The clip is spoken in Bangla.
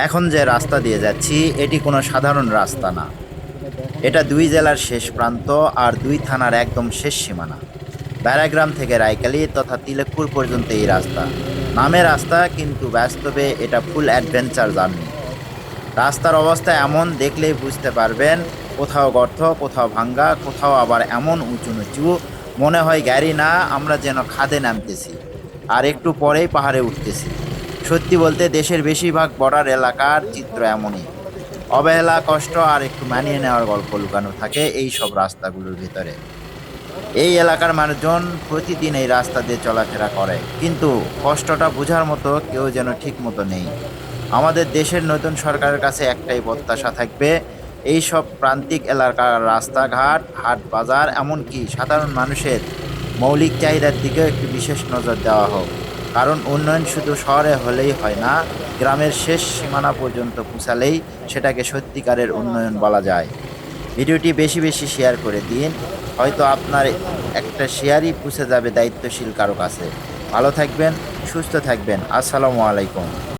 এখন যে রাস্তা দিয়ে যাচ্ছি এটি কোনো সাধারণ রাস্তা না। এটা দুই জেলার শেষ প্রান্ত আর দুই থানার একদম শেষ সীমানা। ব্যারাগ্রাম থেকে রায়কালী তথা তিলেকপুর পর্যন্ত এই রাস্তা। নামে রাস্তা, কিন্তু বাস্তবে এটা ফুল অ্যাডভেঞ্চার জার্নি। রাস্তার অবস্থা এমন, দেখলেই বুঝতে পারবেন, কোথাও গর্ত, কোথাও ভাঙ্গা, কোথাও আবার এমন উঁচু নিচু, মনে হয় গাড়ি না, আমরা যেন খাদে নামতেছি আর একটু পরেই পাহাড়ে উঠতেছি। সত্যি বলতে দেশের বেশিরভাগ বর্ডার এলাকার চিত্র এমনই। অবহেলা, কষ্ট আর একটু মানিয়ে নেওয়ার গল্প লুকানো থাকে এই সব রাস্তাগুলোর ভিতরে। এই এলাকার মানুষজন প্রতিদিন এই রাস্তা দিয়ে চলাফেরা করে, কিন্তু কষ্টটা বোঝার মতো কেউ যেন ঠিক মতো নেই। আমাদের দেশের নতুন সরকারের কাছে একটাই প্রত্যাশা থাকবে, এই সব প্রান্তিক এলাকার রাস্তাঘাট, হাট বাজার, এমনকি সাধারণ মানুষের মৌলিক চাহিদার দিকেও একটু বিশেষ নজর দেওয়া হোক। কারণ উন্নয়ন শুধু শহরে হলেই হয় না, গ্রামের শেষ সীমানা পর্যন্ত পৌঁছালেই সেটাকে সত্যিকারের উন্নয়ন বলা যায়। ভিডিওটি বেশি বেশি শেয়ার করে দিন, হয়তো আপনার একটা শেয়ারই পৌঁছে যাবে দায়িত্বশীল কারো কাছে। ভালো থাকবেন, সুস্থ থাকবেন। আসসালামু আলাইকুম।